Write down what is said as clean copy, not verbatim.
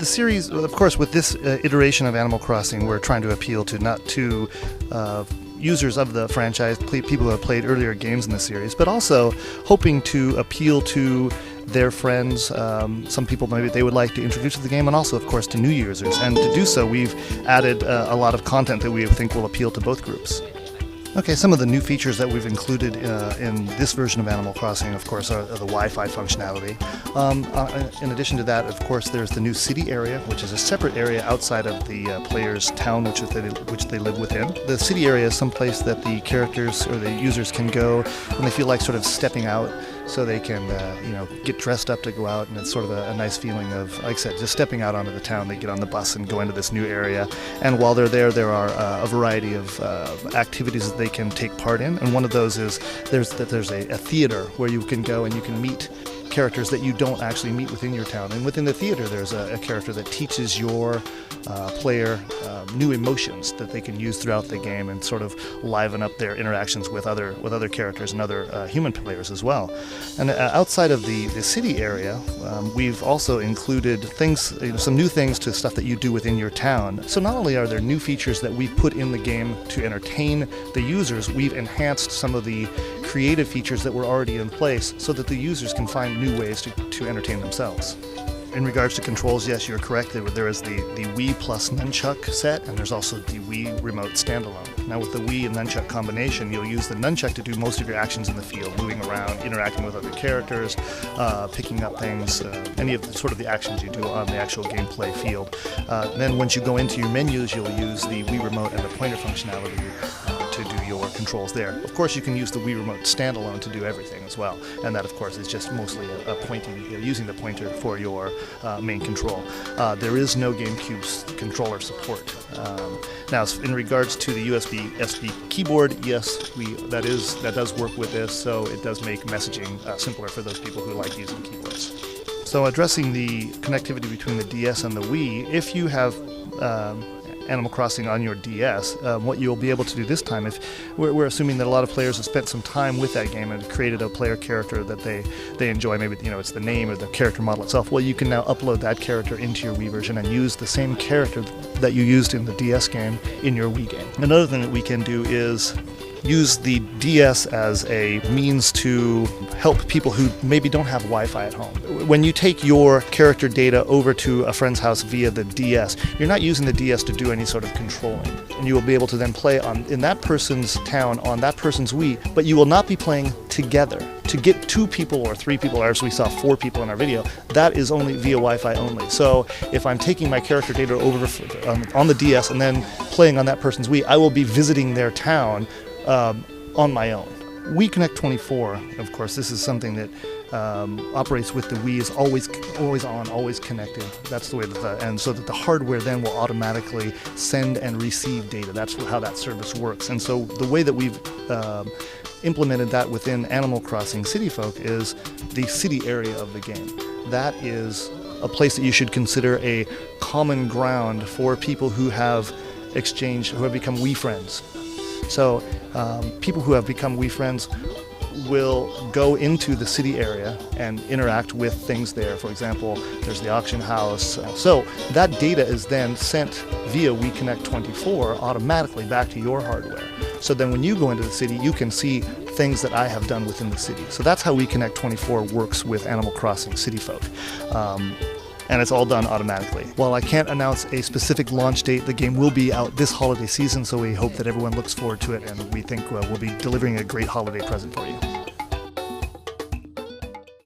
series, of course, with this iteration of Animal Crossing, we're trying to appeal to not to users of the franchise, people who have played earlier games in the series, but also hoping to appeal to their friends, some people maybe they would like to introduce to the game, and also, of course, to new users. And to do so, we've added a lot of content that we think will appeal to both groups. Okay, some of the new features that we've included in this version of Animal Crossing, of course, are the Wi-Fi functionality. In addition to that, of course, there's the new city area, which is a separate area outside of the player's town, which they live within. The city area is some place that the characters or the users can go when they feel like sort of stepping out, so they can get dressed up to go out, and it's sort of a nice feeling of, like I said, just stepping out onto the town. They get on the bus and go into this new area, and while they're there, there are a variety of activities that they can take part in, and one of those is there's a theater where you can go and you can meet characters that you don't actually meet within your town. And within the theater, there's a character that teaches your player new emotions that they can use throughout the game and sort of liven up their interactions with other characters and other human players as well. And outside of the city area, we've also included things, some new things to stuff that you do within your town. So not only are there new features that we've put in the game to entertain the users, we've enhanced some of the creative features that were already in place so that the users can find new ways to entertain themselves. In regards to controls, yes, you're correct. There is the Wii plus Nunchuck set, and there's also the Wii Remote Standalone. Now with the Wii and Nunchuck combination, you'll use the Nunchuck to do most of your actions in the field, moving around, interacting with other characters, picking up things, any of the actions you do on the actual gameplay field. Then once you go into your menus, you'll use the Wii Remote and the pointer functionality to do your controls there. Of course, you can use the Wii Remote Standalone to do everything as well, and that, of course, is just mostly a pointing, using the pointer for your main control. There is no GameCube controller support. Now, in regards to the USB keyboard, yes, that does work with this, so it does make messaging simpler for those people who like using keyboards. So, addressing the connectivity between the DS and the Wii, if you have Animal Crossing on your DS, what you'll be able to do this time, if we're assuming that a lot of players have spent some time with that game and created a player character that they enjoy, maybe it's the name or the character model itself, well, you can now upload that character into your Wii version and use the same character that you used in the DS game in your Wii game. Another thing that we can do is use the DS as a means to help people who maybe don't have Wi-Fi at home. When you take your character data over to a friend's house via the DS, you're not using the DS to do any sort of controlling. And you will be able to then play in that person's town on that person's Wii, but you will not be playing together. To get 2 people or 3 people, or as we saw 4 people in our video, that is only via Wi-Fi only. So if I'm taking my character data over on the DS and then playing on that person's Wii, I will be visiting their town on my own. Wii Connect 24, of course, this is something that operates with the Wii, is always on, always connected. That's the way that and so that the hardware then will automatically send and receive data. That's how that service works. And so the way that we've implemented that within Animal Crossing City Folk is the city area of the game. That is a place that you should consider a common ground for people who have become Wii friends. So people who have become Wii friends will go into the city area and interact with things there. For example, there's the auction house. So that data is then sent via Wii Connect 24 automatically back to your hardware. So then when you go into the city, you can see things that I have done within the city. So that's how Wii Connect 24 works with Animal Crossing City Folk. And it's all done automatically. While I can't announce a specific launch date, the game will be out this holiday season, so we hope that everyone looks forward to it, and we think we'll be delivering a great holiday present for you.